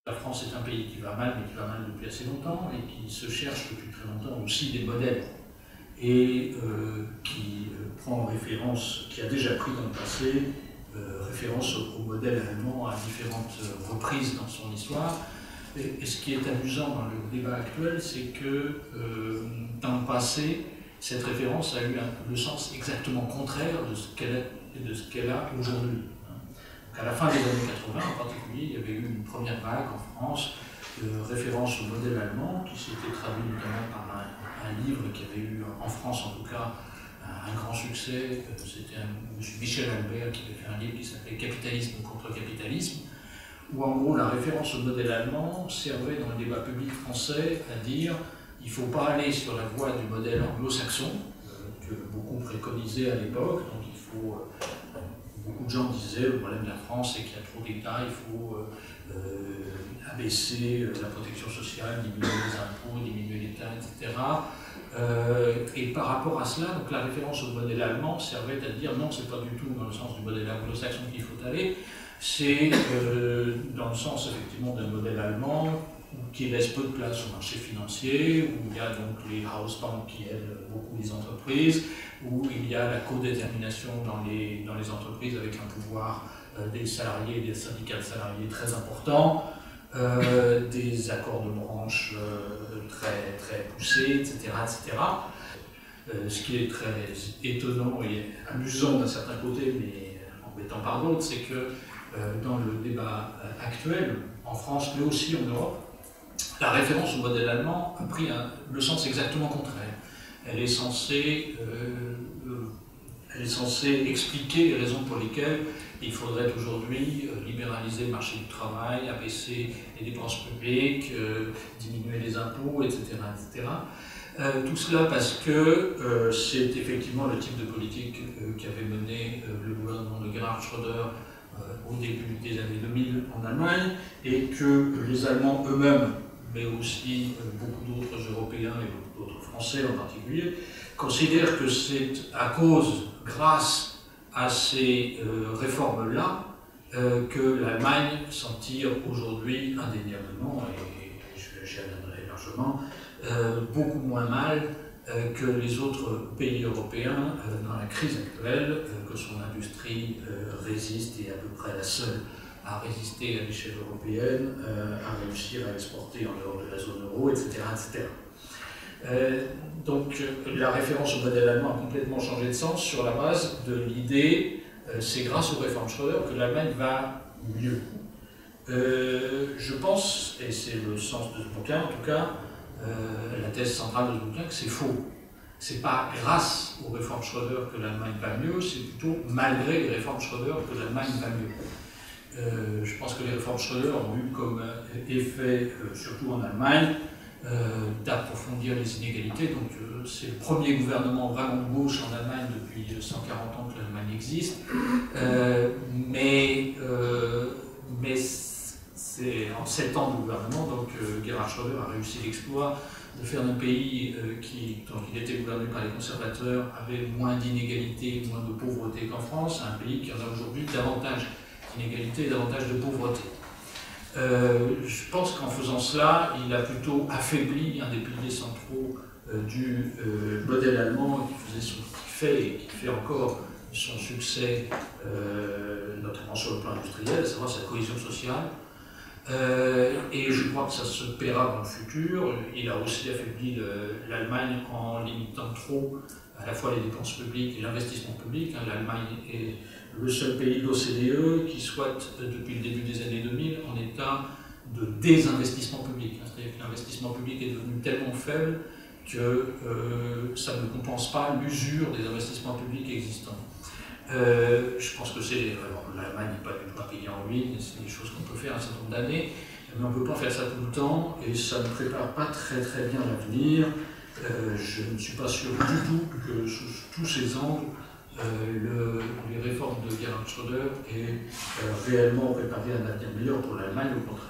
La France est un pays qui va mal, mais qui va mal depuis assez longtemps, et qui se cherche depuis très longtemps aussi des modèles, et qui prend référence, qui a déjà pris dans le passé référence au modèle allemand à différentes reprises dans son histoire. Et ce qui est amusant dans le débat actuel, c'est que dans le passé, cette référence a eu le sens exactement contraire de ce qu'elle a aujourd'hui. À la fin des années 80, en particulier, il y avait eu une première vague en France de référence au modèle allemand, qui s'était traduit notamment par un livre qui avait eu, en France en tout cas, un grand succès. C'était M. Michel Albert qui avait fait un livre qui s'appelait Capitalisme contre capitalisme, où en gros la référence au modèle allemand servait dans le débat public français à dire il ne faut pas aller sur la voie du modèle anglo-saxon, que beaucoup préconisaient à l'époque, donc il faut... Beaucoup de gens disaient le problème de la France c'est qu'il y a trop d'États, il faut abaisser la protection sociale, diminuer les impôts, diminuer l'État, etc. Et par rapport à cela, donc la référence au modèle allemand servait à dire non, c'est pas du tout dans le sens du modèle anglo-saxon qu'il faut aller, c'est dans le sens effectivement d'un modèle allemand qui laisse peu de place au marché financier, où il y a donc les house banks qui aident beaucoup les entreprises, où il y a la codétermination dans les entreprises avec un pouvoir des salariés et des syndicats de salariés très important, des accords de branche très, très poussés, etc. etc. Ce qui est très étonnant et amusant d'un certain côté, mais embêtant par d'autres, c'est que dans le débat actuel, en France mais aussi en Europe, la référence au modèle allemand a pris le sens exactement contraire. Elle est censée expliquer les raisons pour lesquelles il faudrait aujourd'hui libéraliser le marché du travail, abaisser les dépenses publiques, diminuer les impôts, etc. etc. Tout cela parce que c'est effectivement le type de politique qu'avait mené le gouvernement de Gerhard Schröder au début des années 2000 en Allemagne, et que les Allemands eux-mêmes, mais aussi beaucoup d'autres Européens et beaucoup d'autres Français en particulier, considèrent que c'est à cause, grâce à ces réformes-là, que l'Allemagne s'en tire aujourd'hui indéniablement, et j'y reviendrai largement, beaucoup moins mal que les autres pays européens dans la crise actuelle, que son industrie résiste, et à peu près la seule à résister à l'échelle européenne, à réussir à exporter en dehors de la zone euro, etc. etc. Donc la référence au modèle allemand a complètement changé de sens sur la base de l'idée, c'est grâce aux réformes Schröder que l'Allemagne va mieux. Je pense, et c'est le sens de ce bouquin en tout cas, la thèse centrale de ce bouquin, que c'est faux. C'est pas grâce aux réformes Schröder que l'Allemagne va mieux, c'est plutôt malgré les réformes Schröder que l'Allemagne va mieux. Je pense que les réformes Schröder ont eu comme effet, surtout en Allemagne, d'approfondir les inégalités. Donc c'est le premier gouvernement vraiment de gauche en Allemagne depuis 140 ans que l'Allemagne existe. Mais c'est en 7 ans de gouvernement, donc Gerhard Schröder a réussi l'exploit de faire d'un pays dont il était gouverné par les conservateurs, avait moins d'inégalités, moins de pauvreté qu'en France, un pays qui en a aujourd'hui davantage d'inégalités et davantage de pauvreté. Je pense qu'en faisant cela, il a plutôt affaibli un des piliers centraux du modèle allemand qui fait et qui fait encore son succès, notamment sur le plan industriel, à savoir sa cohésion sociale. Et je crois que ça se paiera dans le futur. Il a aussi affaibli l'Allemagne en limitant trop à la fois les dépenses publiques et l'investissement public. L'Allemagne est le seul pays de l'OCDE qui soit, depuis le début des années 2000, en état de désinvestissement public. C'est-à-dire que l'investissement public est devenu tellement faible que ça ne compense pas l'usure des investissements publics existants. Je pense que l'Allemagne n'est pas du tout un pays en ruine, c'est des choses qu'on peut faire un certain nombre d'années, mais on ne peut pas faire ça tout le temps, et ça ne prépare pas très très bien l'avenir. Je ne suis pas sûr du tout que sous tous ces angles, les réformes de Gerhard Schröder aient réellement préparé un avenir meilleur pour l'Allemagne, au contraire.